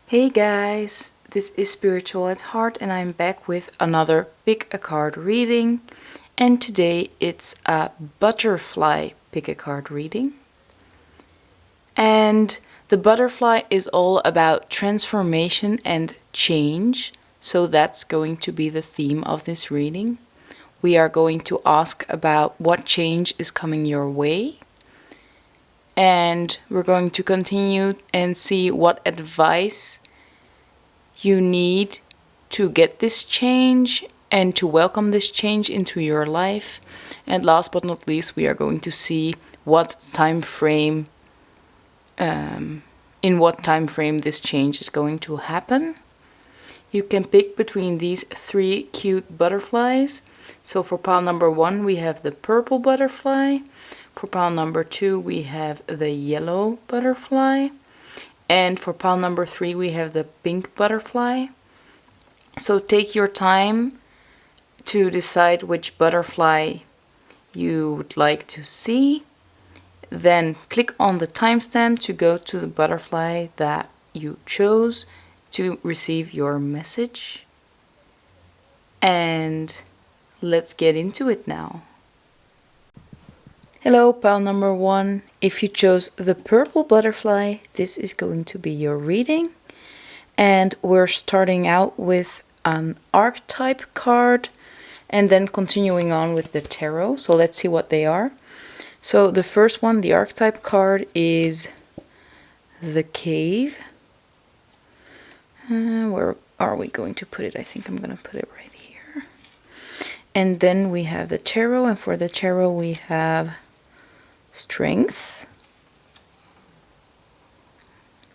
Hey guys, this is Spiritual at Heart and I'm back with another Pick a Card reading. And today it's a butterfly pick a card reading. And the butterfly is all about transformation and change, so that's going to be the theme of this reading. We are going to ask about what change is coming your way. And we're going to continue and see what advice you need to get this change and to welcome this change into your life. And last but not least, we are going to see what time frame, in what time frame this change is going to happen. You can pick between these three cute butterflies. So for pile number 1, we have the purple butterfly. For pile number 2, we have the yellow butterfly. And for pile number 3, we have the pink butterfly. So take your time to decide which butterfly you would like to see. Then click on the timestamp to go to the butterfly that you chose to receive your message. And let's get into it now. Hello, pile number 1. If you chose the purple butterfly, this is going to be your reading. And we're starting out with an archetype card and then continuing on with the tarot. So let's see what they are. So the first one, the archetype card, is the cave. Where are we going to put it? I think I'm going to put it right here. And then we have the tarot, and for the tarot we have strength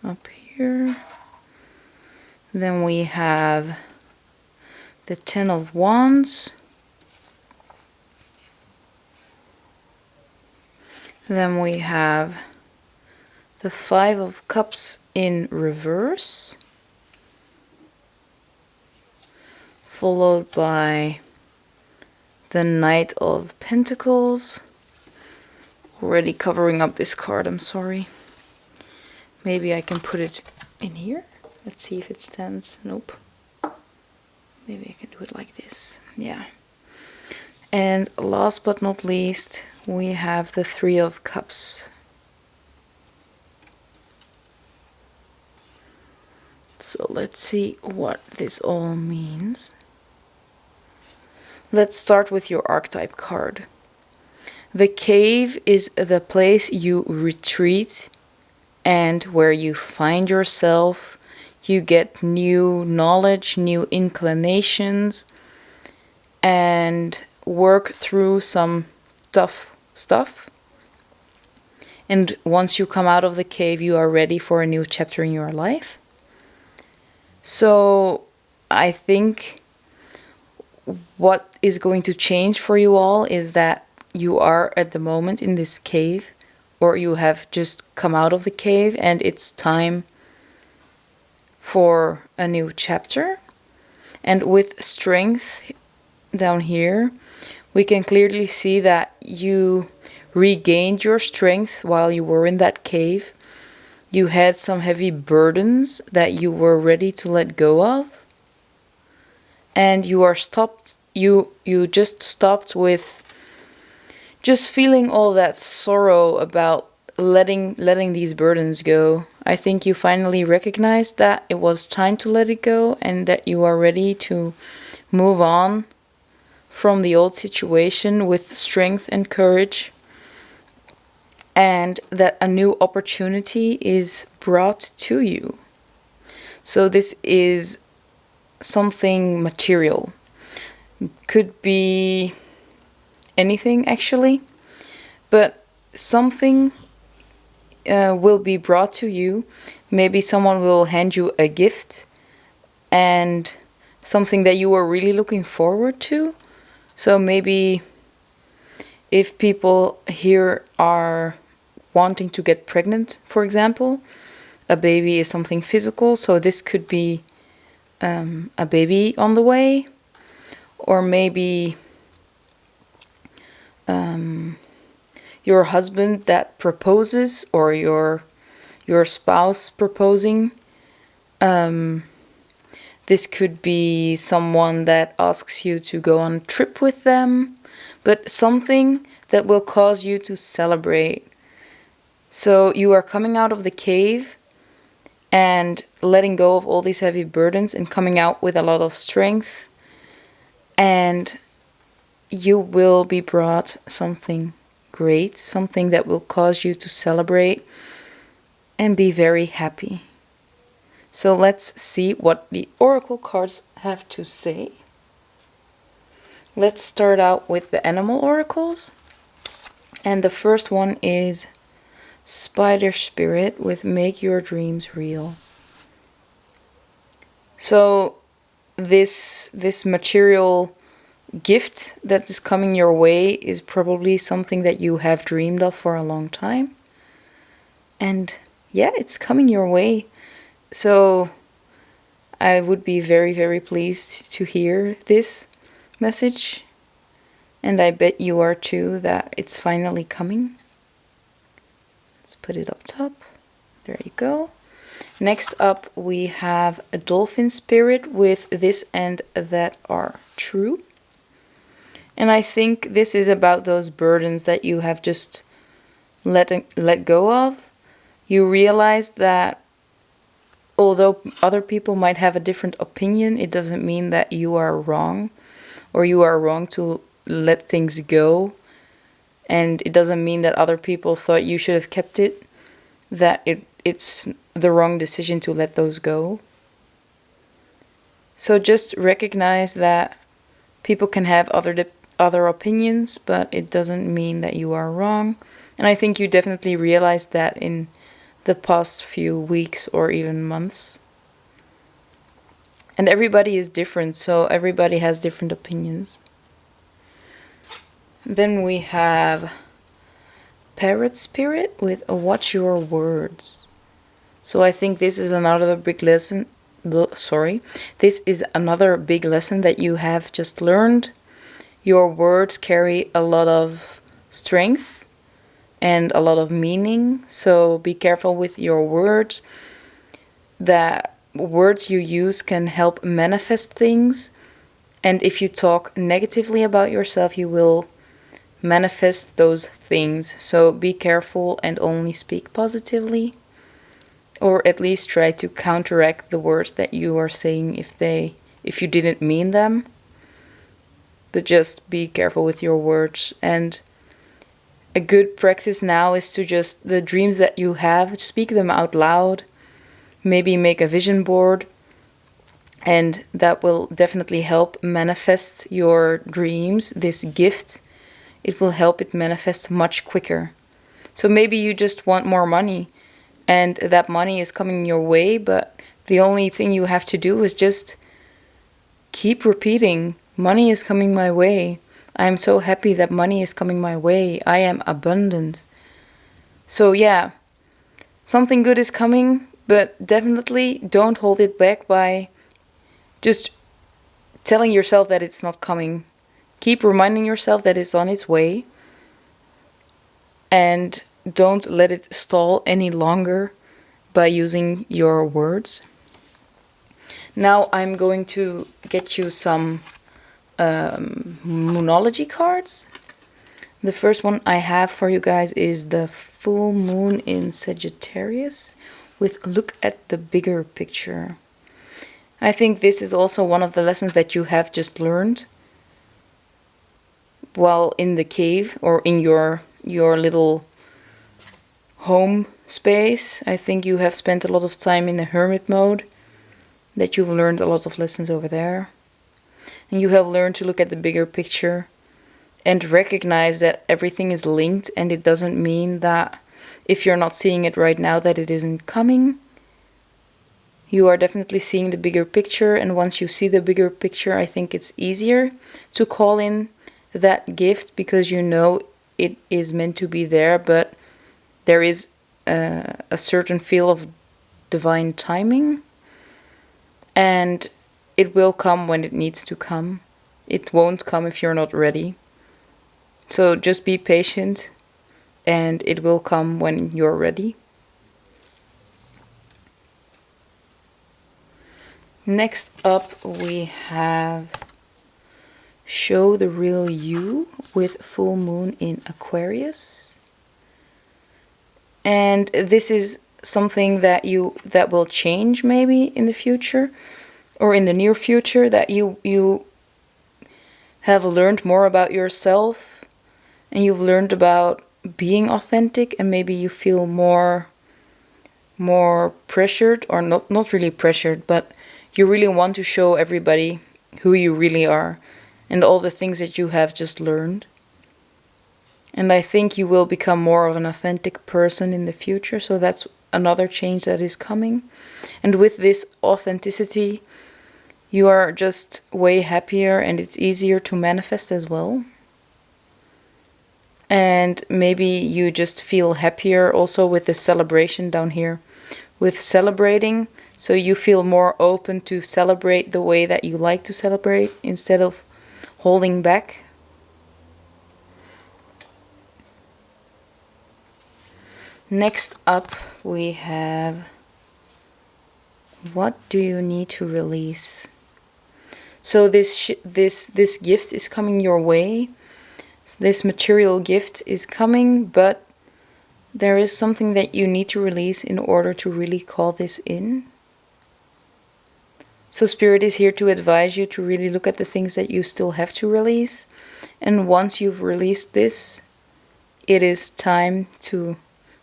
up here. Then we have the 10 of Wands. Then we have the 5 of Cups in reverse, followed by the Knight of Pentacles. Already covering up this card, I'm sorry. Maybe I can put it in here. Let's see if it stands. Nope. Maybe I can do it like this. Yeah. And last but not least, we have the 3 of Cups. So let's see what this all means. Let's start with your archetype card. The cave is the place you retreat and where you find yourself. You get new knowledge, new inclinations, and work through some tough stuff. And once you come out of the cave, you are ready for a new chapter in your life. So I think what is going to change for you all is that you are at the moment in this cave, or you have just come out of the cave and it's time for a new chapter. And with strength down here, we can clearly see that you regained your strength while you were in that cave. You had some heavy burdens that you were ready to let go of. And you are stopped, you just stopped with just feeling all that sorrow about letting these burdens go. I think you finally recognized that it was time to let it go and that you are ready to move on from the old situation with strength and courage, and that a new opportunity is brought to you. So this is something material. Could be anything actually, but something will be brought to you. Maybe someone will hand you a gift and something that you were really looking forward to. So maybe if people here are wanting to get pregnant, for example, a baby is something physical, so this could be a baby on the way, or maybe your husband that proposes, or your spouse proposing This could be someone that asks you to go on a trip with them, but something that will cause you to celebrate. So you are coming out of the cave and letting go of all these heavy burdens and coming out with a lot of strength, and you will be brought something great, something that will cause you to celebrate and be very happy. So let's see what the oracle cards have to say. Let's start out with the animal oracles. And the first one is Spider Spirit with Make Your Dreams Real. So this material gift that is coming your way is probably something that you have dreamed of for a long time. And yeah, it's coming your way. So I would be very, very pleased to hear this message. And I bet you are too, that it's finally coming. Let's put it up top. There you go. Next up we have a dolphin spirit with This and That Are True. And I think this is about those burdens that you have just let go of. You realize that although other people might have a different opinion, it doesn't mean that you are wrong, or you are wrong to let things go. And it doesn't mean that other people thought you should have kept it, that it's the wrong decision to let those go. So just recognize that people can have other opinions, but it doesn't mean that you are wrong. And I think you definitely realized that in the past few weeks or even months. And everybody is different, so everybody has different opinions. Then we have Parrot Spirit with Watch Your Words. So I think this is another big lesson. This is another big lesson that you have just learned. Your words carry a lot of strength and a lot of meaning, so be careful with your words. The words you use can help manifest things, and if you talk negatively about yourself, you will manifest those things. So be careful and only speak positively, or at least try to counteract the words that you are saying if you didn't mean them. But just be careful with your words. And a good practice now is to just, the dreams that you have, speak them out loud. Maybe make a vision board, and that will definitely help manifest your dreams. This gift, it will help it manifest much quicker. So maybe you just want more money, and that money is coming your way, but the only thing you have to do is just keep repeating, money is coming my way. I am so happy that money is coming my way. I am abundant. So yeah, something good is coming, but definitely don't hold it back by just telling yourself that it's not coming. Keep reminding yourself that it's on its way, and don't let it stall any longer by using your words. Now I'm going to get you some numerology cards. The first one I have for you guys is the full moon in Sagittarius with Look at the Bigger Picture. I think this is also one of the lessons that you have just learned while in the cave or in your little home space. I think you have spent a lot of time in the hermit mode, that you've learned a lot of lessons over there. And you have learned to look at the bigger picture and recognize that everything is linked, and it doesn't mean that if you're not seeing it right now that it isn't coming. You are definitely seeing the bigger picture, and once you see the bigger picture, I think it's easier to call in that gift because you know it is meant to be there, but there is a certain feel of divine timing, and it will come when it needs to come. It won't come if you're not ready. So just be patient, and it will come when you're ready. Next up we have Show the Real You with full moon in Aquarius. And this is something that will change maybe in the future, or in the near future, that you have learned more about yourself, and you've learned about being authentic, and maybe you feel more pressured, or not really pressured, but you really want to show everybody who you really are and all the things that you have just learned. And I think you will become more of an authentic person in the future, so that's another change that is coming. And with this authenticity, you are just way happier, and it's easier to manifest as well. And maybe you just feel happier also with the celebration down here, with celebrating, so you feel more open to celebrate the way that you like to celebrate instead of holding back. Next up we have, what do you need to release? So this gift is coming your way. This material gift is coming, but there is something that you need to release in order to really call this in. So Spirit is here to advise you to really look at the things that you still have to release. And once you've released this, it is time to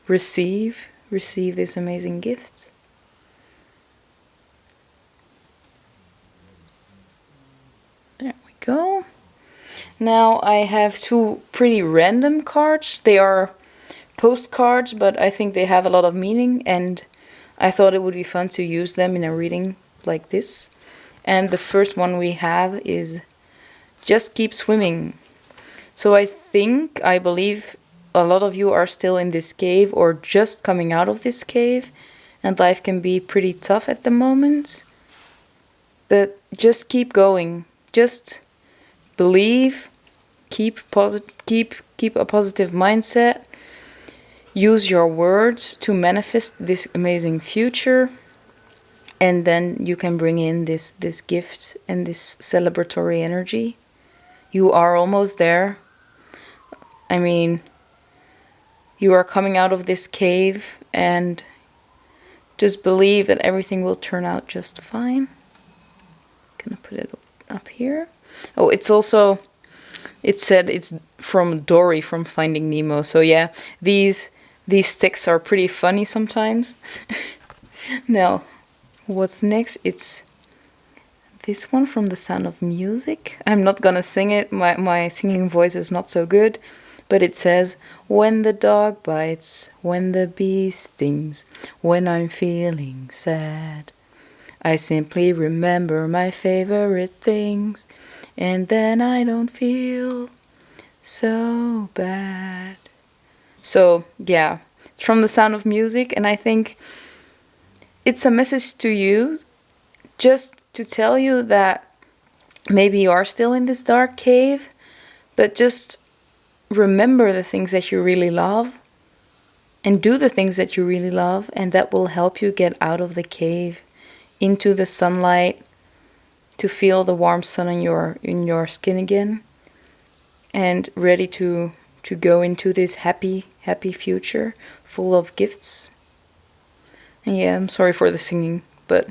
receive this amazing gift. There we go. Now I have two pretty random cards. They are postcards, but I think they have a lot of meaning, and I thought it would be fun to use them in a reading like this. And the first one we have is Just Keep Swimming. So I believe a lot of you are still in this cave or just coming out of this cave, and life can be pretty tough at the moment. But just keep going. Just believe, keep a positive mindset. Use your words to manifest this amazing future, and then you can bring in this gift and this celebratory energy. You are almost there. I mean, you are coming out of this cave, and just believe that everything will turn out just fine. Gonna put it up here. Oh, it said it's from Dory from Finding Nemo. So yeah, these sticks are pretty funny sometimes. Now, what's next? It's this one from The Sound of Music. I'm not gonna sing it. My singing voice is not so good. But it says, when the dog bites, when the bee stings, when I'm feeling sad, I simply remember my favorite things, and then I don't feel so bad. So yeah, it's from The Sound of Music, and I think it's a message to you, just to tell you that maybe you are still in this dark cave, but just remember the things that you really love, and do the things that you really love, and that will help you get out of the cave, into the sunlight, to feel the warm sun in your skin again, and ready to go into this happy future full of gifts. And yeah, I'm sorry for the singing, but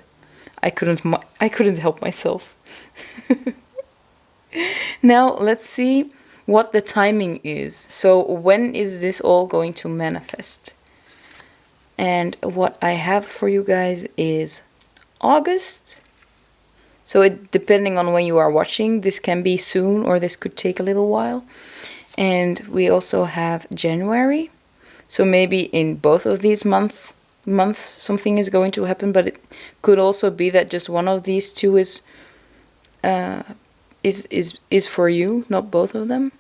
I couldn't help myself. Now let's see what the timing is. So when is this all going to manifest? And what I have for you guys is August. So depending on when you are watching, this can be soon or this could take a little while. And we also have January. So maybe in both of these months something is going to happen, but it could also be that just one of these two is for you, not both of them.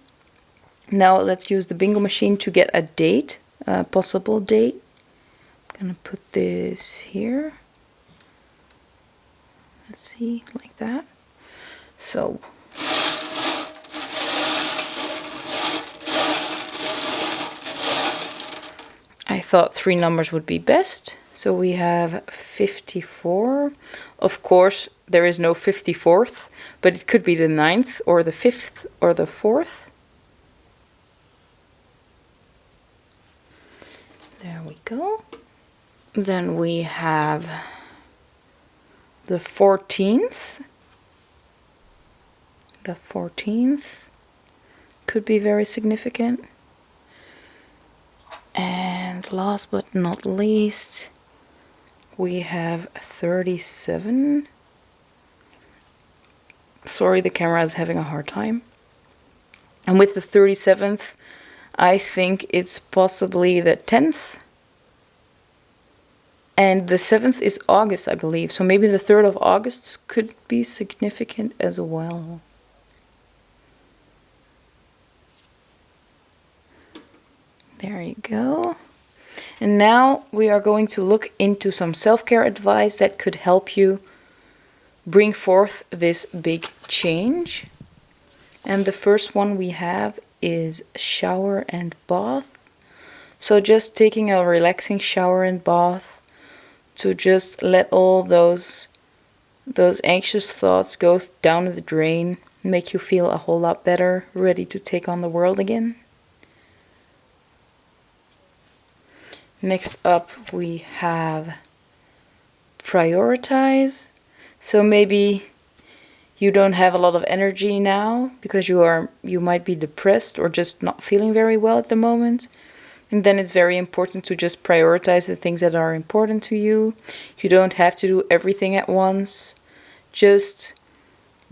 Now let's use the bingo machine to get a date, a possible date. I'm gonna put this here. Let's see, like that. So I I thought 3 numbers would be best. So we have 54. Of course, there is no 54th, but it could be the 9th or the 5th or the 4th. There we go. Then we have the 14th. The 14th could be very significant. And last but not least, we have 37. Sorry, the camera is having a hard time. And with the 37th, I think it's possibly the 10th. And the 7th is August, I believe. So maybe the 3rd of August could be significant as well. There you go. And now we are going to look into some self-care advice that could help you bring forth this big change. And the first one we have is shower and bath. So just taking a relaxing shower and bath to just let all those anxious thoughts go down the drain, make you feel a whole lot better, ready to take on the world again. Next up we have prioritize. So maybe you don't have a lot of energy now because you might be depressed or just not feeling very well at the moment. And then it's very important to just prioritize the things that are important to you. You don't have to do everything at once. Just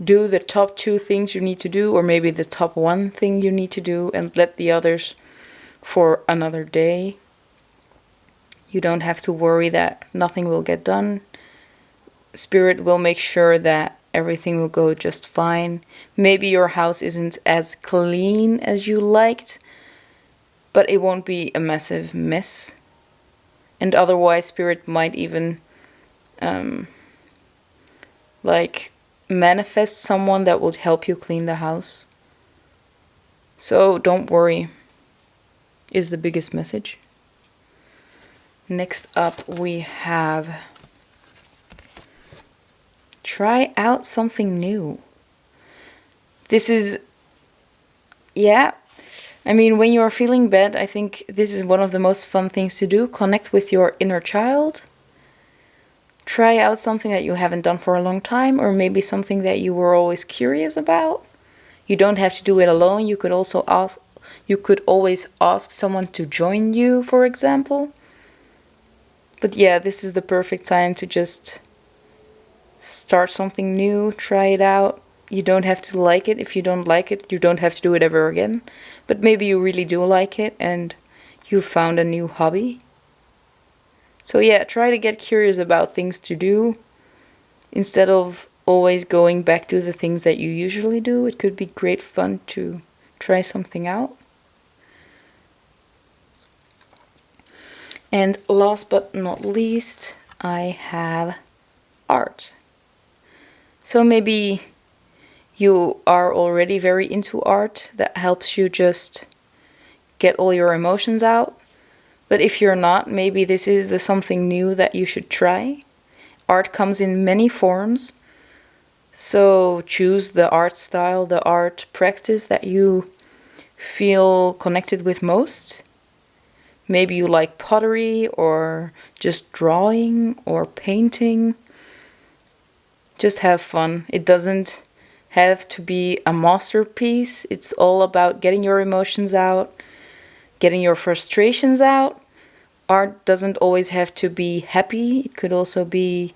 do the top 2 things you need to do, or maybe the top 1 thing you need to do, and let the others for another day. You don't have to worry that nothing will get done. Spirit will make sure that everything will go just fine. Maybe your house isn't as clean as you liked, but it won't be a massive mess. And otherwise, Spirit might even manifest someone that would help you clean the house. So don't worry, is the biggest message. Next up we have try out something new. This is, I mean, when you're feeling bad, I think this is one of the most fun things to do. Connect with your inner child. Try out something that you haven't done for a long time, or maybe something that you were always curious about. You don't have to do it alone. You could always ask someone to join you, for example. But yeah, this is the perfect time to just start something new, try it out. You don't have to like it. If you don't like it, you don't have to do it ever again. But maybe you really do like it and you found a new hobby. So yeah, try to get curious about things to do instead of always going back to the things that you usually do. It could be great fun to try something out. And last but not least, I have art. So maybe you are already very into art. That helps you just get all your emotions out. But if you're not, maybe this is the something new that you should try. Art comes in many forms. So choose the art style, the art practice that you feel connected with most. Maybe you like pottery or just drawing or painting. Just have fun. It doesn't have to be a masterpiece. It's all about getting your emotions out, getting your frustrations out. Art doesn't always have to be happy. It could also be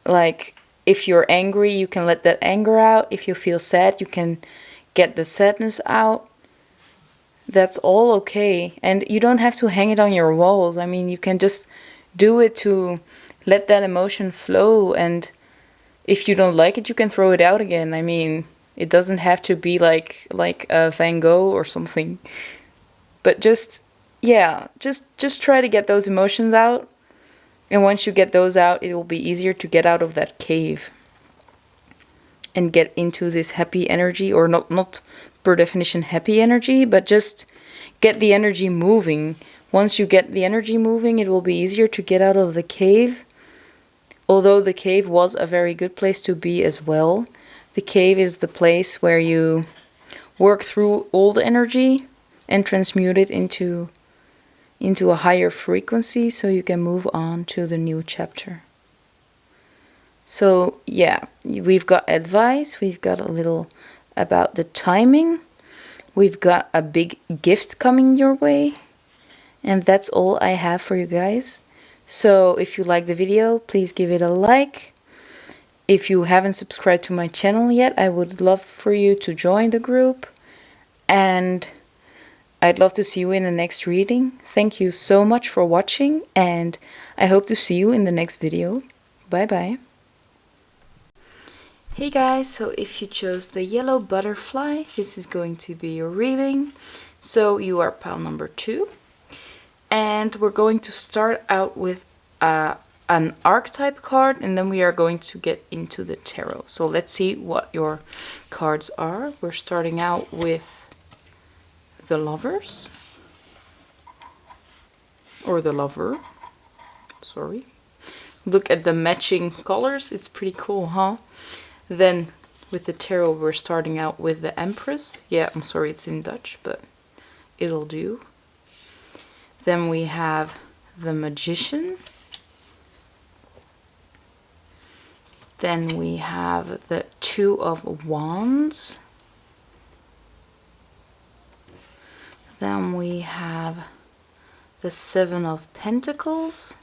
like, if you're angry, you can let that anger out. If you feel sad, you can get the sadness out. That's all okay. And you don't have to hang it on your walls. I mean, you can just do it to let that emotion flow. And if you don't like it, you can throw it out again. I mean, it doesn't have to be like a Van Gogh or something. But just try to get those emotions out. And once you get those out, it will be easier to get out of that cave and get into this happy energy, or not per definition happy energy, but just get the energy moving Once you get the energy moving, it will be easier to get out of the cave. Although the cave was a very good place to be as well. The cave is the place where you work through old energy and transmute it into a higher frequency so you can move on to the new chapter. So yeah, we've got advice, we've got a little about the timing, we've got a big gift coming your way, and that's all I have for you guys. So if you like the video, please give it a like. If you haven't subscribed to my channel yet, I would love for you to join the group, and I'd love to see you in the next reading. Thank you so much for watching, and I hope to see you in the next video. Bye bye. Hey guys, so if you chose the yellow butterfly, this is going to be your reading. So you are pile number 2. And we're going to start out with an archetype card, and then we are going to get into the tarot. So let's see what your cards are. We're starting out with the Lovers. Or the Lover. Sorry. Look at the matching colors. It's pretty cool, huh? Then with the tarot, we're starting out with the Empress. Yeah, I'm sorry, it's in Dutch, but it'll do. Then we have the Magician. Then we have the Two of Wands. Then we have the Seven of Pentacles.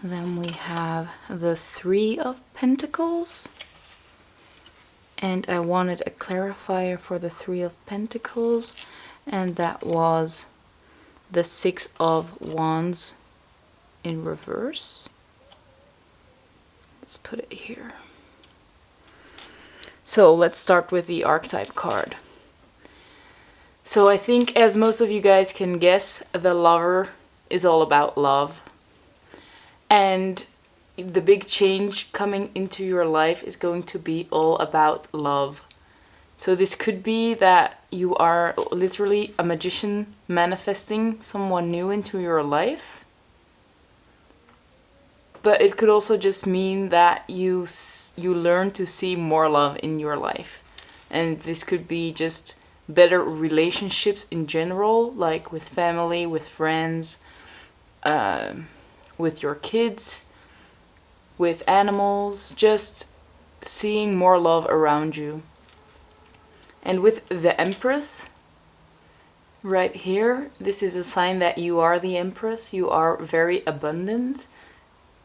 Then we have the Three of Pentacles. And I wanted a clarifier for the Three of Pentacles, and that was the Six of Wands in reverse. Let's put it here. So let's start with the archetype card. So I think, as most of you guys can guess, the Lover is all about love. And the big change coming into your life is going to be all about love. So this could be that you are literally a magician manifesting someone new into your life. But it could also just mean that you learn to see more love in your life. And this could be just better relationships in general, like with family, with friends, with your kids, with animals, just seeing more love around you. And with the Empress, right here, this is a sign that you are the Empress. You are very abundant,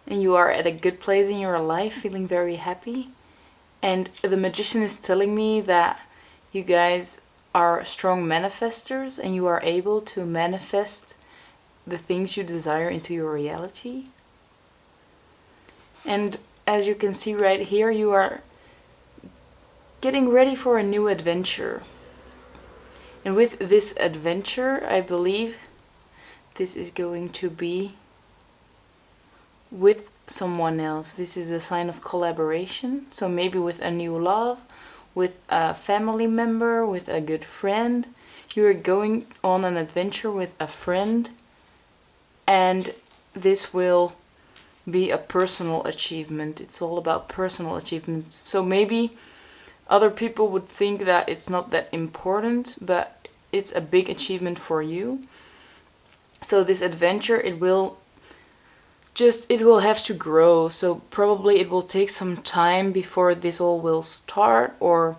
and you are at a good place in your life, feeling very happy. And the Magician is telling me that you guys are strong manifestors, and you are able to manifest the things you desire into your reality. And as you can see right here, you are getting ready for a new adventure. And with this adventure, I believe this is going to be with someone else. This is a sign of collaboration. So maybe with a new love, with a family member, with a good friend. You are going on an adventure with a friend, and this will be a personal achievement. It's all about personal achievements. So maybe other people would think that it's not that important, but it's a big achievement for you. So this adventure, it will have to grow. So probably it will take some time before this all will start, or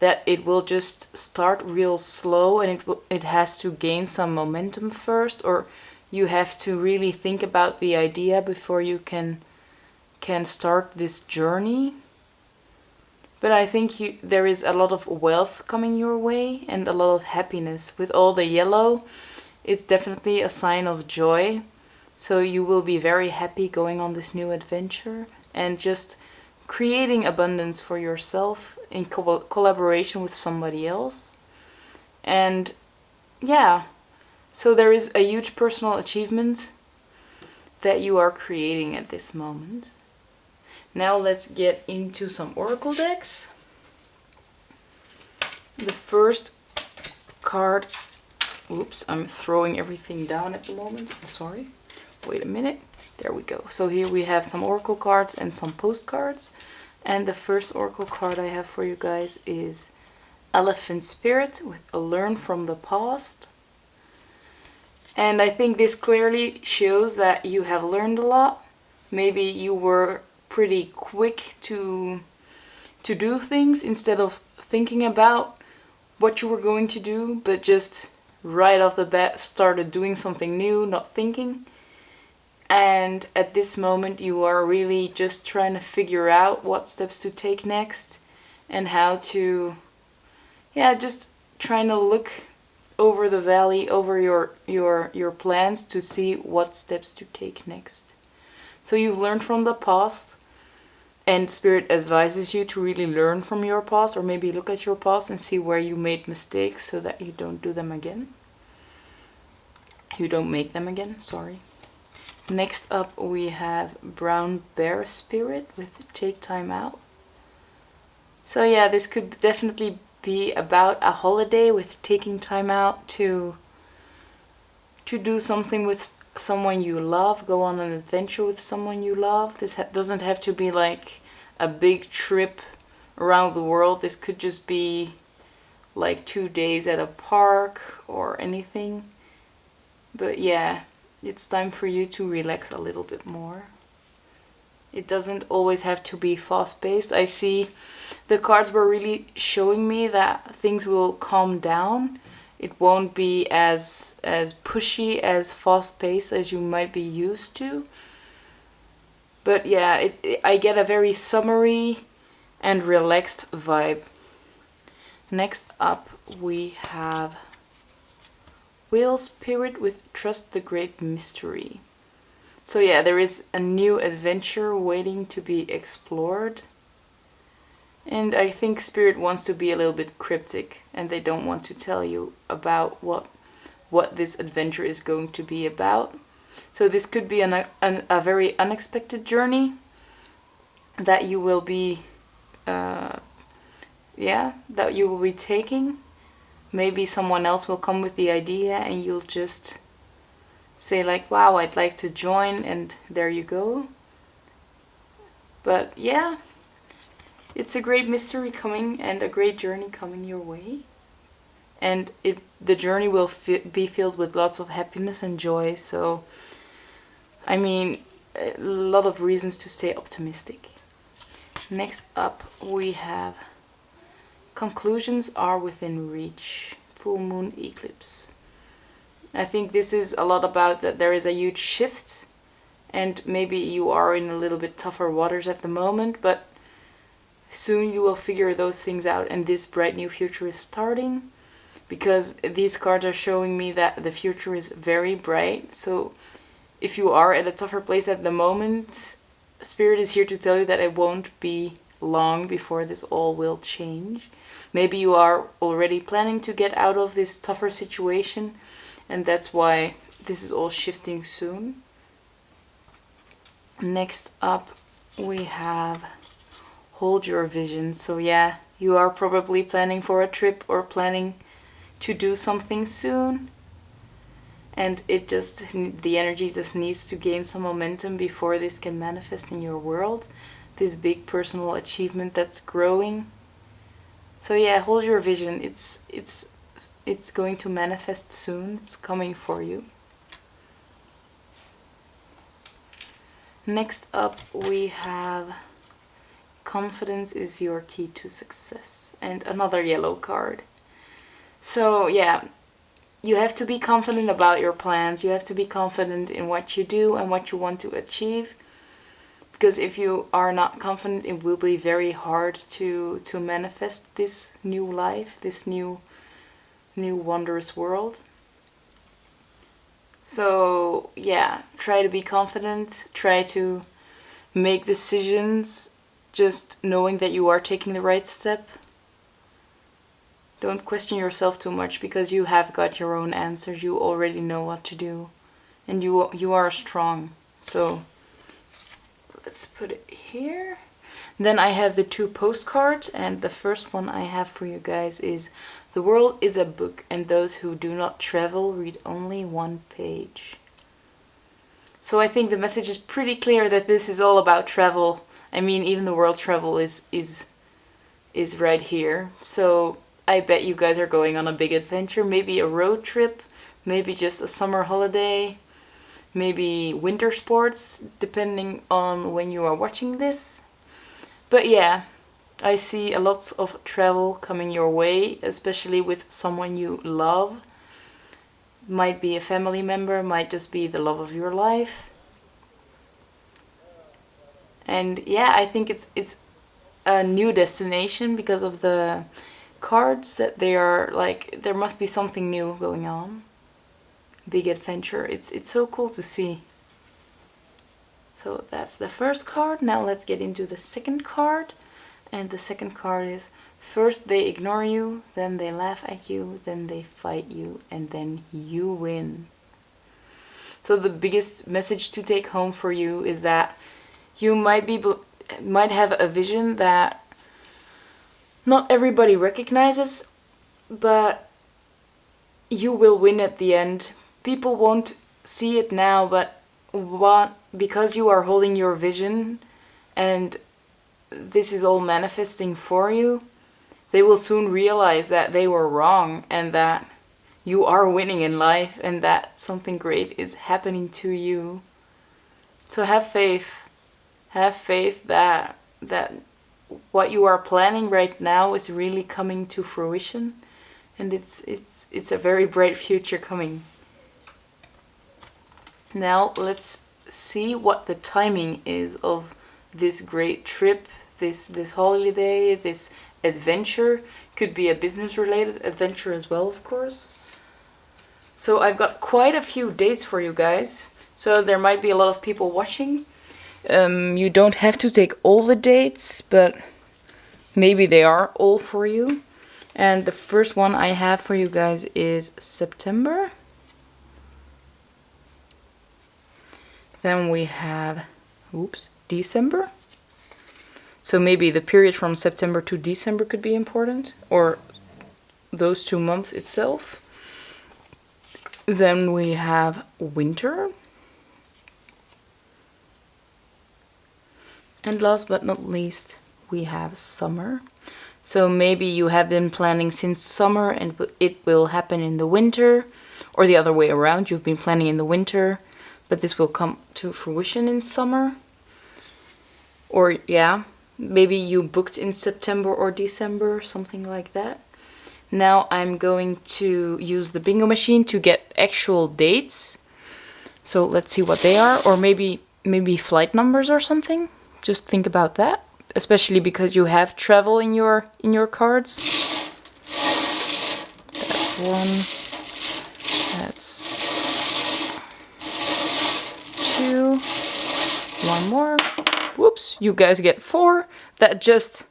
that it will just start real slow, and it has to gain some momentum first, or you have to really think about the idea before you can start this journey. But I think there is a lot of wealth coming your way and a lot of happiness. With all the yellow, it's definitely a sign of joy. So you will be very happy going on this new adventure and just creating abundance for yourself in collaboration with somebody else. And yeah, so there is a huge personal achievement that you are creating at this moment. Now let's get into some oracle decks. The first card Oops, I'm throwing everything down at the moment. I'm sorry. Wait a minute. There we go. So here we have some oracle cards and some postcards. And the first oracle card I have for you guys is Elephant Spirit with a Learn from the Past. And I think this clearly shows that you have learned a lot. Maybe you were pretty quick to do things instead of thinking about what you were going to do, but just right off the bat started doing something new, not thinking. And at this moment you are really just trying to figure out what steps to take next and how to, just trying to look over the valley, over your plans to see what steps to take next. So you've learned from the past, and Spirit advises you to really learn from your past, or maybe look at your past and see where you made mistakes so that you don't do them again. You don't make them again, sorry. Next up we have Brown Bear Spirit with Take Time Out. So yeah, this could definitely be about a holiday, with taking time out to do something with someone you love, go on an adventure with someone you love. This doesn't have to be like a big trip around the world. This could just be like 2 days at a park or anything. But yeah, it's time for you to relax a little bit more. It doesn't always have to be fast-paced. I see the cards were really showing me that things will calm down. It won't be as pushy, as fast-paced as you might be used to. But yeah, I get a very summery and relaxed vibe. Next up we have Whale Spirit with Trust the Great Mystery. So yeah, there is a new adventure waiting to be explored. And I think Spirit wants to be a little bit cryptic, and they don't want to tell you about what this adventure is going to be about. So this could be a very unexpected journey that you will be, that you will be taking. Maybe someone else will come with the idea and you'll just say like, wow, I'd like to join, and there you go. But yeah, it's a great mystery coming and a great journey coming your way. And the journey will be filled with lots of happiness and joy. So, I mean, a lot of reasons to stay optimistic. Next up we have Conclusions Are Within Reach. Full Moon Eclipse. I think this is a lot about that there is a huge shift, and maybe you are in a little bit tougher waters at the moment, but soon you will figure those things out, and this bright new future is starting, because these cards are showing me that the future is very bright. So if you are at a tougher place at the moment, Spirit is here to tell you that it won't be long before this all will change. Maybe you are already planning to get out of this tougher situation, and that's why this is all shifting soon. Next up we have Hold Your Vision. So yeah, you are probably planning for a trip or planning to do something soon, and the energy just needs to gain some momentum before this can manifest in your world, this big personal achievement that's growing. So yeah, hold your vision. It's going to manifest soon. It's coming for you. Next up we have Confidence is Your Key to Success, and another yellow card. So yeah, you have to be confident about your plans. You have to be confident in what you do and what you want to achieve. Because if you are not confident, it will be very hard to manifest this new life, this new wondrous world. So yeah, try to be confident, try to make decisions just knowing that you are taking the right step. Don't question yourself too much, because you have got your own answers. You already know what to do, and you are strong. So let's put it here. Then I have the 2 postcards, and the first one I have for you guys is: "The world is a book, and those who do not travel read only one page." So I think the message is pretty clear that this is all about travel. I mean, even the world travel is right here. So I bet you guys are going on a big adventure, maybe a road trip, maybe just a summer holiday, maybe winter sports, depending on when you are watching this. But yeah, I see a lot of travel coming your way, especially with someone you love. Might be a family member, might just be the love of your life. And yeah, I think it's a new destination because of the cards, that they are like, there must be something new going on. Big adventure. It's so cool to see. So that's the first card. Now let's get into the second card. And the second card is: "First they ignore you, then they laugh at you, then they fight you, and then you win." So the biggest message to take home for you is that you might have a vision that not everybody recognizes, but you will win at the end. People won't see it now, but because you are holding your vision and this is all manifesting for you, they will soon realize that they were wrong and that you are winning in life and that something great is happening to you. So have faith. Have faith that what you are planning right now is really coming to fruition, and it's a very bright future coming. Now let's see what the timing is of this great trip, this holiday, this adventure. Could be a business related adventure as well, of course. So I've got quite a few dates for you guys, so there might be a lot of people watching. You don't have to take all the dates, but maybe they are all for you. And the first one I have for you guys is September. Then we have, December. So maybe the period from September to December could be important, or those 2 months itself. Then we have winter. And last but not least, we have summer. So maybe you have been planning since summer and it will happen in the winter, or the other way around, you've been planning in the winter, but this will come to fruition in summer. Or yeah, maybe you booked in September or December, something like that. Now I'm going to use the bingo machine to get actual dates. So let's see what they are, or maybe flight numbers or something. Just think about that, especially because you have travel in your cards. That's one. That's two. One more. Whoops! You guys get 4. That just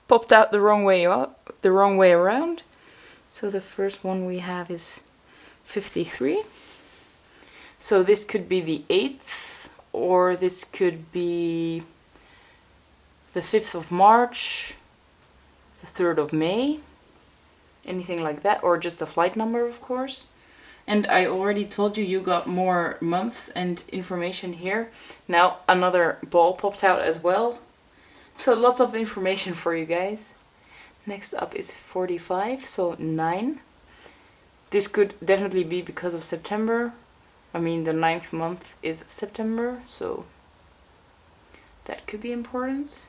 popped out the wrong way around. So the first one we have is 53. So this could be the 8th, or this could be the 5th of March, the 3rd of May, anything like that, or just a flight number, of course. And I already told you got more months and information here. Now another ball popped out as well. So lots of information for you guys. Next up is 45, so 9. This could definitely be because of September. I mean, the 9th month is September, so that could be important.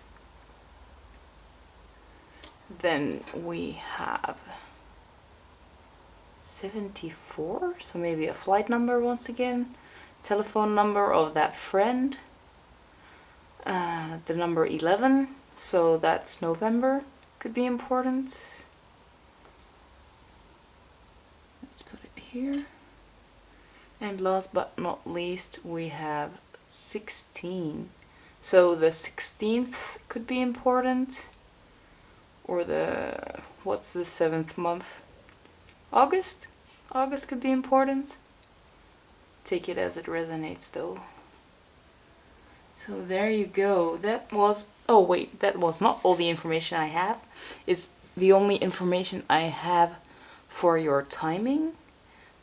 Then we have 74, so maybe a flight number once again, telephone number of that friend. The number 11, so that's November, could be important. Let's put it here. And last but not least, we have 16. So the 16th could be important. Or what's the 7th month? August? August could be important. Take it as it resonates though. So there you go. That was, oh wait, that was not all the information I have. It's the only information I have for your timing.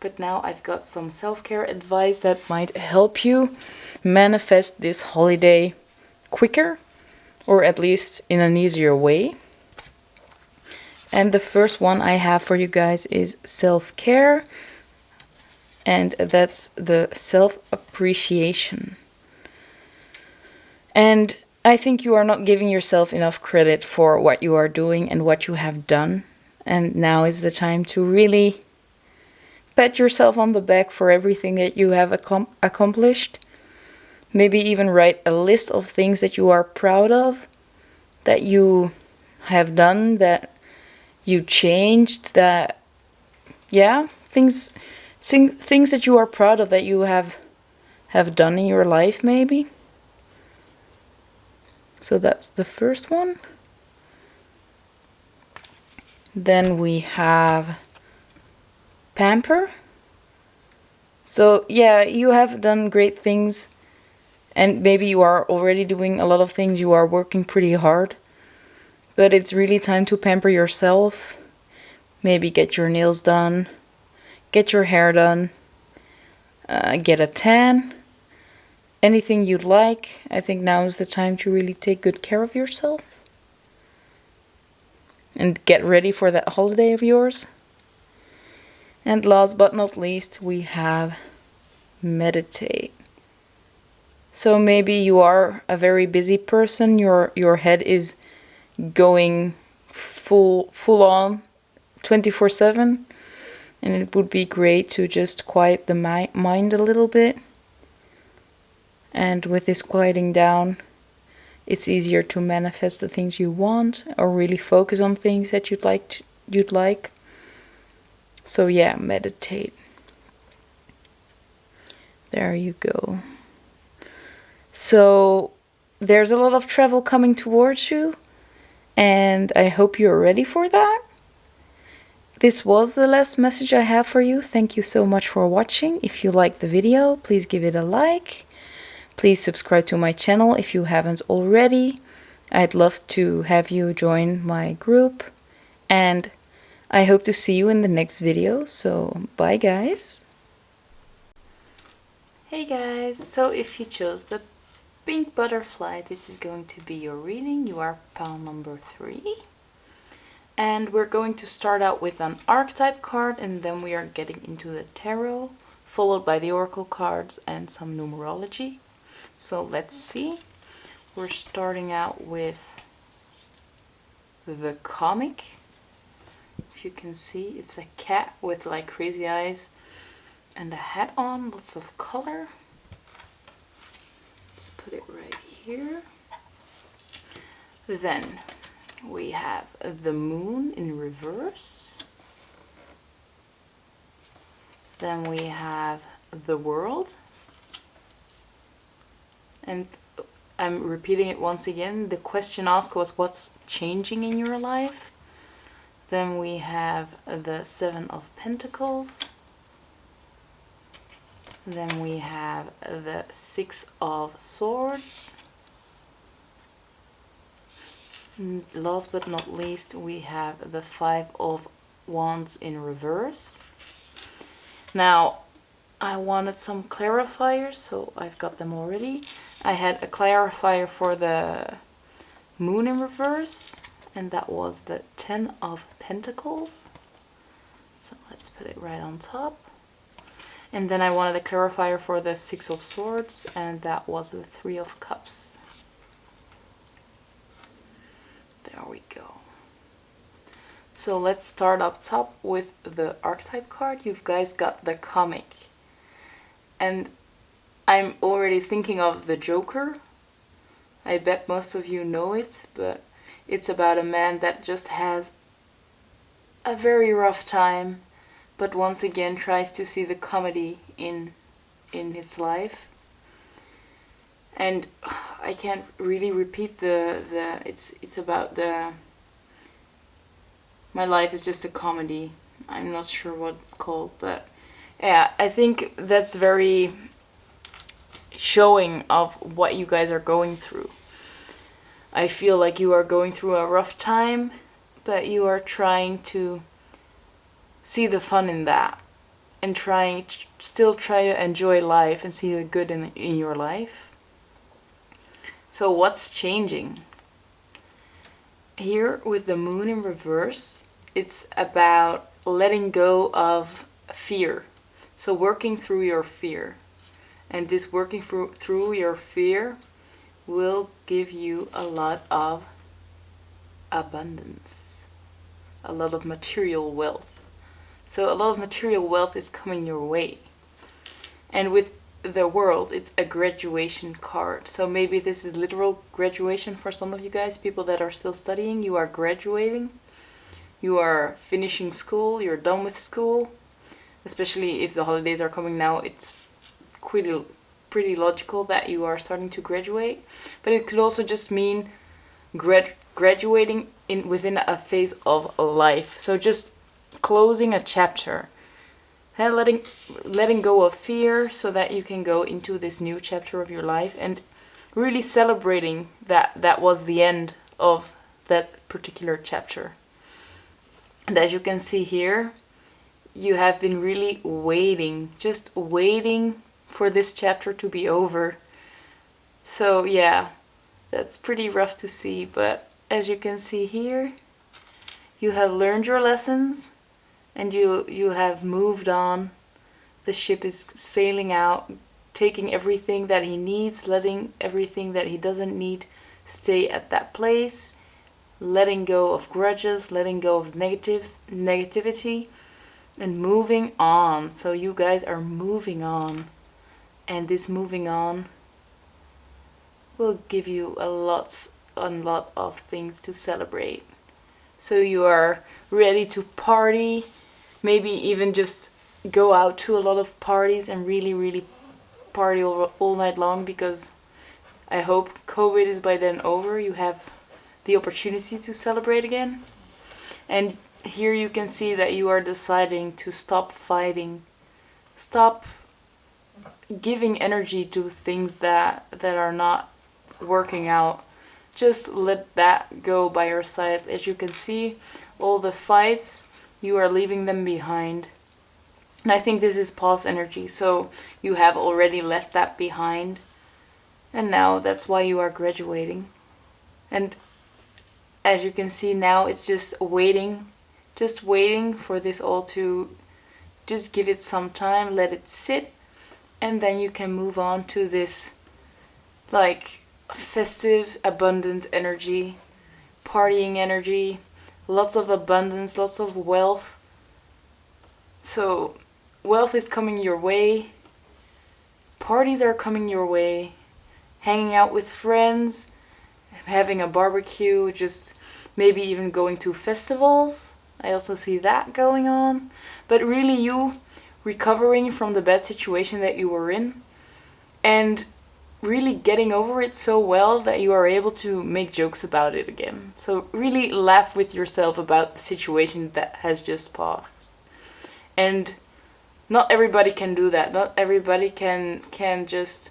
But now I've got some self-care advice that might help you manifest this holiday quicker, or at least in an easier way. And the first one I have for you guys is self-care, and that's the self-appreciation. And I think you are not giving yourself enough credit for what you are doing and what you have done. And now is the time to really pat yourself on the back for everything that you have accomplished. Maybe even write a list of things that you are proud of, that you have done, that you changed, that, yeah, things that you are proud of that you have done in your life, maybe. So that's the first one. Then we have pamper. So yeah, you have done great things, and maybe you are already doing a lot of things, you are working pretty hard, but it's really time to pamper yourself. Maybe get your nails done, get your hair done, get a tan, anything you'd like. I think now is the time to really take good care of yourself and get ready for that holiday of yours. And last but not least, we have meditate. So maybe you are a very busy person, your head is going full on 24/7, and it would be great to just quiet the mind a little bit. And with this quieting down, it's easier to manifest the things you want, or really focus on things that you'd like. So yeah, meditate. There you go. So there's a lot of travel coming towards you, and I hope you're ready for that. This was the last message I have for you. Thank you so much for watching. If you liked the video, please give it a like. Please subscribe to my channel if you haven't already. I'd love to have you join my group, and I hope to see you in the next video. So bye guys. Hey guys, so if you chose the pink butterfly, this is going to be your reading. You are pile number 3. And we're going to start out with an archetype card, and then we are getting into the tarot, followed by the oracle cards and some numerology. So let's see. We're starting out with the comic. If you can see, it's a cat with like crazy eyes and a hat on, lots of color. Let's put it right here. Then we have the moon in reverse. Then we have the world. And I'm repeating it once again. The question asked was, what's changing in your life? Then we have the 7 of Pentacles. Then we have the 6 of Swords. And last but not least, we have the 5 of Wands in reverse. Now, I wanted some clarifiers, so I've got them already. I had a clarifier for the moon in reverse, and that was the 10 of Pentacles. So let's put it right on top. And then I wanted a clarifier for the 6 of Swords, and that was the 3 of Cups. There we go. So let's start up top with the archetype card. You guys got the comic. And I'm already thinking of the Joker. I bet most of you know it, but it's about a man that just has a very rough time, but once again tries to see the comedy in his life. And I can't really repeat it's about my life is just a comedy. I'm not sure what it's called, but yeah, I think that's very showing of what you guys are going through. I feel like you are going through a rough time, but you are trying to see the fun in that and still try to enjoy life and see the good in your life. So what's changing? Here with the moon in reverse, it's about letting go of fear. So working through your fear. And this working through your fear will give you a lot of abundance, a lot of material wealth. So a lot of material wealth is coming your way. And with the world, it's a graduation card. So maybe this is literal graduation for some of you guys, people that are still studying. You are graduating. You are finishing school. You're done with school. Especially if the holidays are coming now, it's pretty logical that you are starting to graduate. But it could also just mean graduating within a phase of life. So just closing a chapter. And letting go of fear so that you can go into this new chapter of your life and really celebrating that was the end of that particular chapter. And as you can see here, you have been really just waiting for this chapter to be over. So yeah, that's pretty rough to see, but as you can see here, you have learned your lessons. And you have moved on. The ship is sailing out, taking everything that he needs, letting everything that he doesn't need stay at that place, letting go of grudges, letting go of negativity, and moving on. So you guys are moving on. And this moving on will give you a lot of things to celebrate. So you are ready to party. Maybe even just go out to a lot of parties and really party all night long, because I hope COVID is by then over. You have the opportunity to celebrate again. And here you can see that you are deciding to stop fighting. Stop giving energy to things that are not working out. Just let that go by your side. As you can see, all the fights, you are leaving them behind. And I think this is past energy, so you have already left that behind. And now that's why you are graduating. And as you can see now, it's just waiting for this all to just give it some time, let it sit, and then you can move on to this like festive, abundant energy, partying energy, lots of abundance, lots of wealth. So wealth is coming your way, parties are coming your way, hanging out with friends, having a barbecue, just maybe even going to festivals. I also see that going on. But really you recovering from the bad situation that you were in and really getting over it so well that you are able to make jokes about it again. So really laugh with yourself about the situation that has just passed. And not everybody can do that. Not everybody can just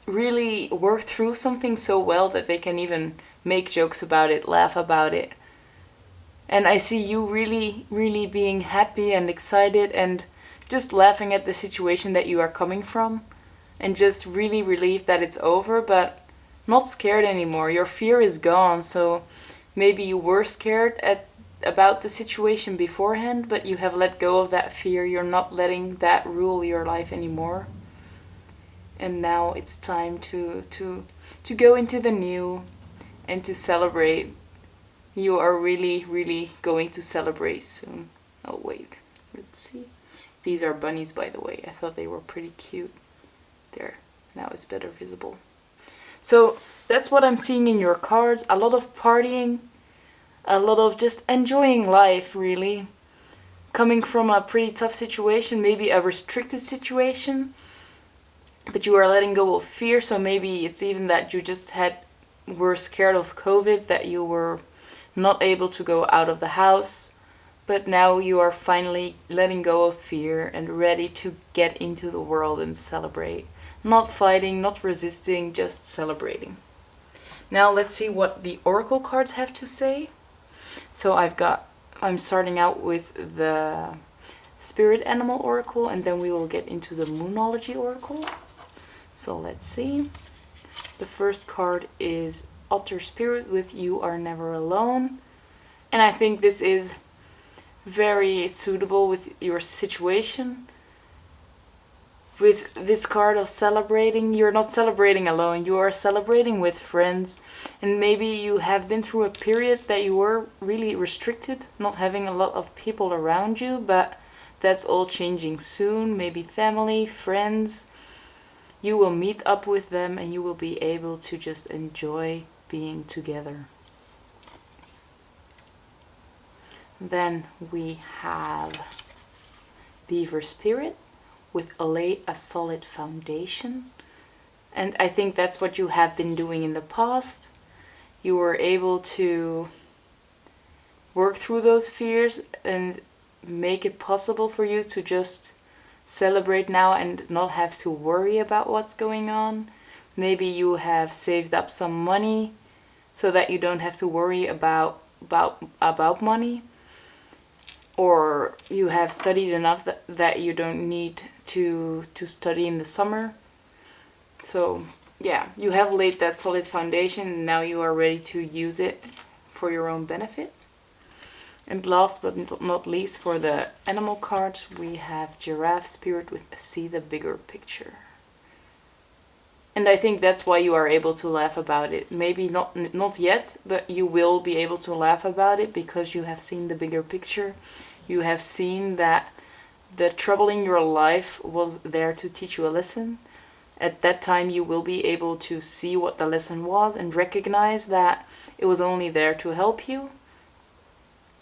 really work through something so well that they can even make jokes about it, laugh about it. And I see you really being happy and excited and just laughing at the situation that you are coming from. And just really relieved that it's over, but not scared anymore. Your fear is gone, so maybe you were scared about the situation beforehand, but you have let go of that fear. You're not letting that rule your life anymore. And now it's time to go into the new and to celebrate. You are really going to celebrate soon. Oh wait, let's see. These are bunnies, by the way. I thought they were pretty cute. There, now it's better visible. So that's what I'm seeing in your cards. A lot of partying, a lot of just enjoying life, really. Coming from a pretty tough situation, maybe a restricted situation, but you are letting go of fear. So maybe it's even that you just were scared of COVID, that you were not able to go out of the house, but now you are finally letting go of fear and ready to get into the world and celebrate. Not fighting, not resisting, just celebrating. Now let's see what the oracle cards have to say. So I'm starting out with the spirit animal oracle, and then we will get into the moonology oracle. So let's see. The first card is Otter Spirit with You Are Never Alone. And I think this is very suitable with your situation. With this card of celebrating, you're not celebrating alone, you are celebrating with friends. And maybe you have been through a period that you were really restricted, not having a lot of people around you, but that's all changing soon. Maybe family, friends. You will meet up with them and you will be able to just enjoy being together. Then we have Beaver Spirit with Lay a Solid Foundation. And I think that's what you have been doing in the past. You were able to work through those fears and make it possible for you to just celebrate now and not have to worry about what's going on. Maybe you have saved up some money so that you don't have to worry about money. Or you have studied enough that you don't need to study in the summer. So yeah, you have laid that solid foundation and now you are ready to use it for your own benefit. And last but not least, for the animal cards, we have Giraffe Spirit with See the Bigger Picture. And I think that's why you are able to laugh about it. Maybe not yet, but you will be able to laugh about it because you have seen the bigger picture. You have seen that the trouble in your life was there to teach you a lesson. At that time you will be able to see what the lesson was and recognize that it was only there to help you.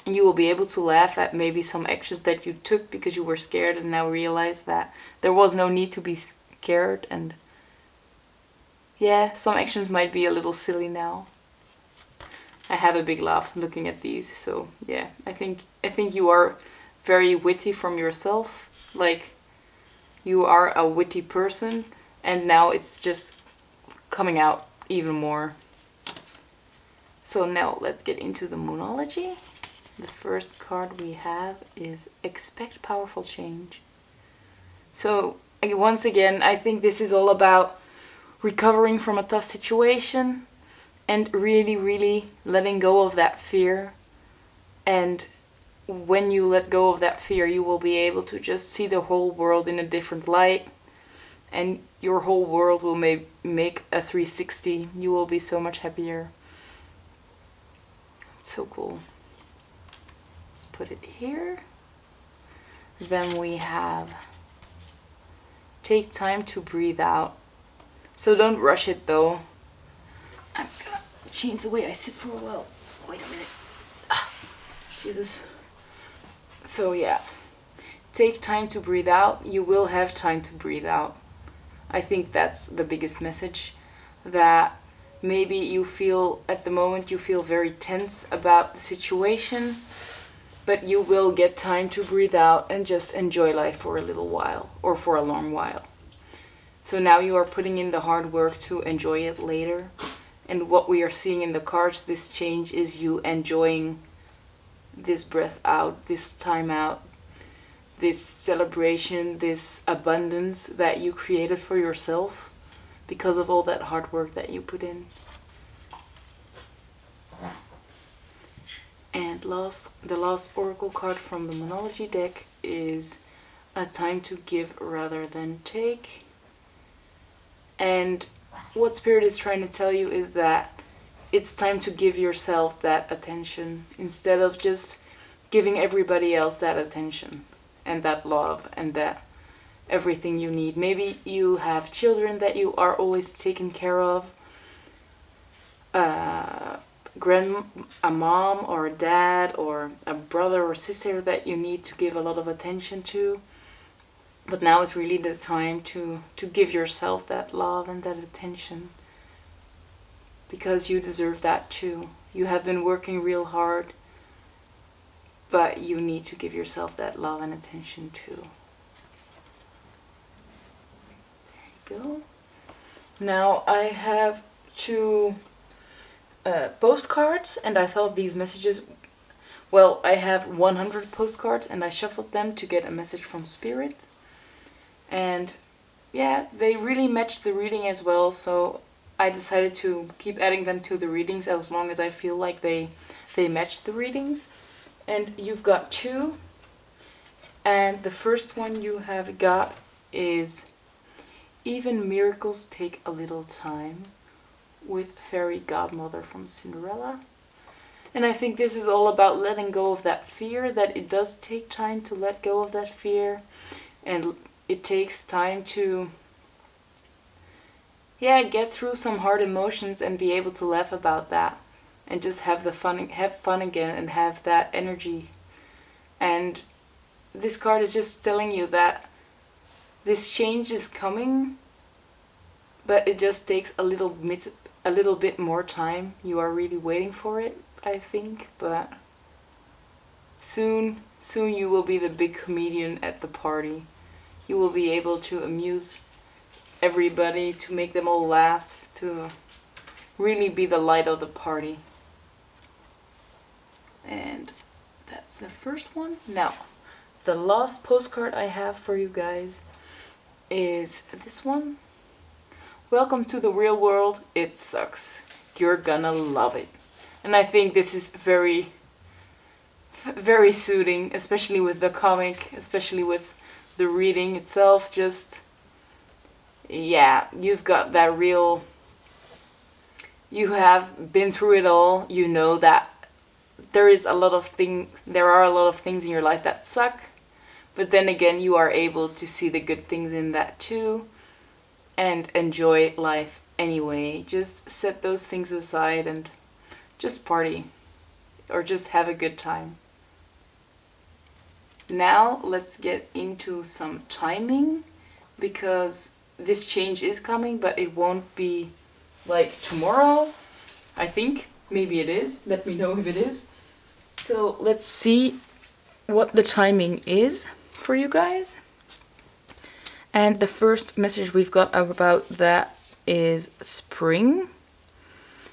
You will be able to laugh at maybe some actions that you took because you were scared and now realize that there was no need to be scared. And yeah, some actions might be a little silly now. I have a big laugh looking at these, so yeah, I think you are very witty from yourself. Like, you are a witty person, and now it's just coming out even more. So now let's get into the moonology. The first card we have is Expect Powerful Change. So once again, I think this is all about recovering from a tough situation and really, really letting go of that fear. And when you let go of that fear, you will be able to just see the whole world in a different light. And your whole world will make a 360. You will be so much happier. It's so cool. Let's put it here. Then we have Take Time to Breathe Out. So don't rush it though. I'm gonna change the way I sit for a while. Wait a minute. Jesus. So yeah, take time to breathe out. You will have time to breathe out. I think that's the biggest message. That maybe you feel, at the moment you feel very tense about the situation, but you will get time to breathe out and just enjoy life for a little while, or for a long while. So now you are putting in the hard work to enjoy it later. And what we are seeing in the cards, this change is you enjoying this breath out, this time out, this celebration, this abundance that you created for yourself because of all that hard work that you put in. And the last oracle card from the Moonology deck is A Time to Give Rather Than Take. And what Spirit is trying to tell you is that it's time to give yourself that attention instead of just giving everybody else that attention and that love and that everything you need. Maybe you have children that you are always taking care of, a mom or a dad or a brother or sister that you need to give a lot of attention to. But now is really the time to give yourself that love and that attention, because you deserve that too. You have been working real hard but you need to give yourself that love and attention too. There you go. Now I have 2 postcards, and I thought these messages, well, I have 100 postcards and I shuffled them to get a message from Spirit. And yeah, they really matched the reading as well, so I decided to keep adding them to the readings as long as I feel like they match the readings. And you've got 2, and the first one you have got is Even Miracles Take a Little Time, with Fairy Godmother from Cinderella. And I think this is all about letting go of that fear, that it does take time to let go of that fear, and it takes time to get through some hard emotions and be able to laugh about that and just have fun again and have that energy. And this card is just telling you that this change is coming, but it just takes a little bit more time. You are really waiting for it, I think, but soon you will be the big comedian at the party. You will be able to amuse everybody, to make them all laugh, to really be the light of the party. And that's the first one. Now, the last postcard I have for you guys is this one. Welcome to the real world. It sucks. You're gonna love it. And I think this is very, very soothing, especially with the comic, especially with the reading itself. Just, yeah, you've got that real, you have been through it all. You know that there are a lot of things in your life that suck, but then again, you are able to see the good things in that too, and enjoy life anyway. Just set those things aside and just party, or just have a good time. Now let's get into some timing, because this change is coming, but it won't be like tomorrow, I think. Maybe it is. Let me know if it is. So let's see what the timing is for you guys. And the first message we've got about that is spring.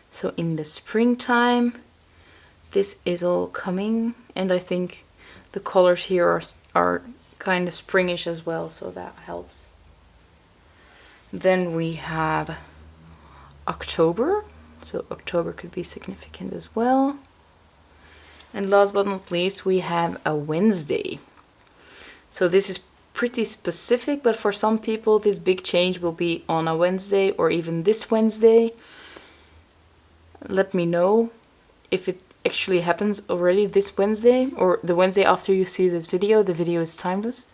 So in the springtime, this is all coming, and I think the colors here are kind of springish as well, so that helps. Then we have October, so October could be significant as well. And last but not least, we have a Wednesday. So this is pretty specific, but for some people this big change will be on a Wednesday or even this Wednesday. Let me know if it actually happens already this Wednesday or the Wednesday after you see this video. The video is timeless.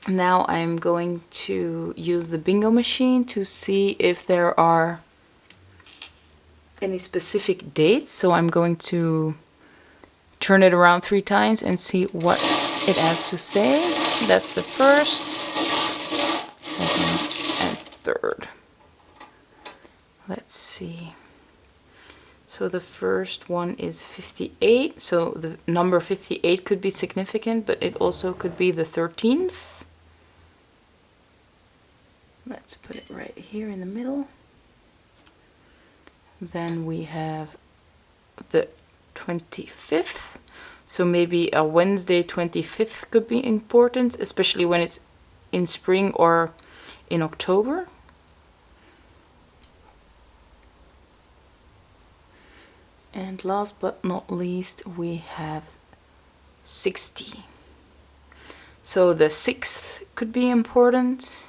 Now I'm going to use the bingo machine to see if there are any specific dates. So I'm going to turn it around 3 times and see what it has to say. That's the first, second, and third. Let's see. So the first one is 58. So the number 58 could be significant, but it also could be the 13th. Let's put it right here in the middle. Then we have the 25th. So maybe a Wednesday 25th could be important, especially when it's in spring or in October. And last but not least, we have 60. So the 6th could be important,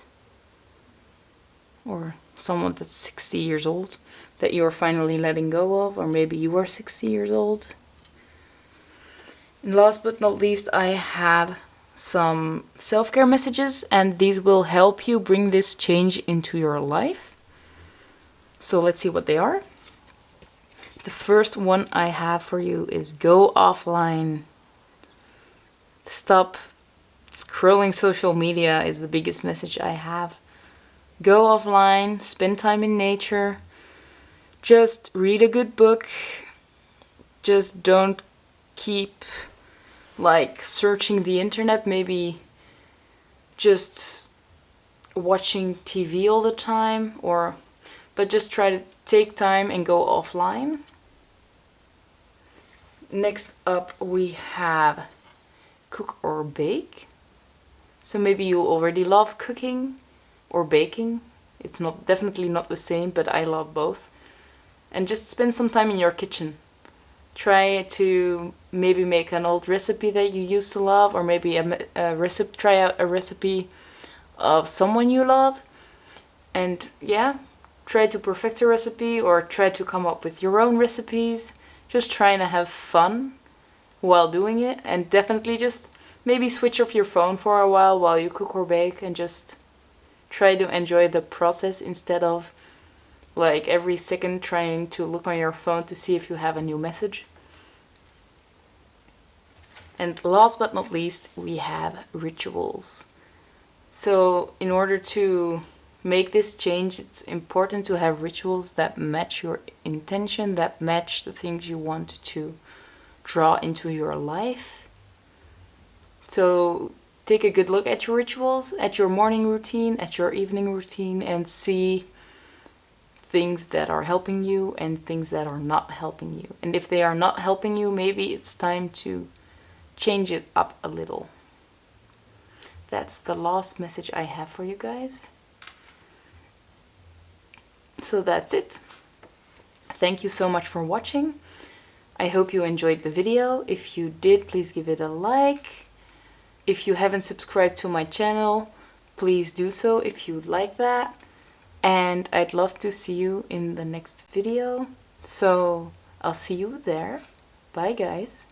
or someone that's 60 years old that you're finally letting go of, or maybe you are 60 years old. And last but not least, I have some self-care messages, and these will help you bring this change into your life. So let's see what they are. The first one I have for you is go offline. Stop scrolling social media is the biggest message I have. Go offline, spend time in nature, just read a good book, just don't keep like searching the internet, maybe just watching TV all the time, but just try to take time and go offline. Next up we have cook or bake. So maybe you already love cooking or baking. It's definitely not the same, but I love both. And just spend some time in your kitchen. Try to maybe make an old recipe that you used to love, or maybe try out a recipe of someone you love, and yeah, try to perfect a recipe or try to come up with your own recipes. Just trying to have fun while doing it, and definitely just maybe switch off your phone for a while you cook or bake, and just try to enjoy the process instead of like every second trying to look on your phone to see if you have a new message. And last but not least, we have rituals. So in order to make this change, it's important to have rituals that match your intention, that match the things you want to draw into your life. So take a good look at your rituals, at your morning routine, at your evening routine, and see things that are helping you and things that are not helping you. And if they are not helping you, maybe it's time to change it up a little. That's the last message I have for you guys. So that's it. Thank you so much for watching. I hope you enjoyed the video. If you did, please give it a like. If you haven't subscribed to my channel, please do so if you'd like that. And I'd love to see you in the next video. So I'll see you there. Bye guys.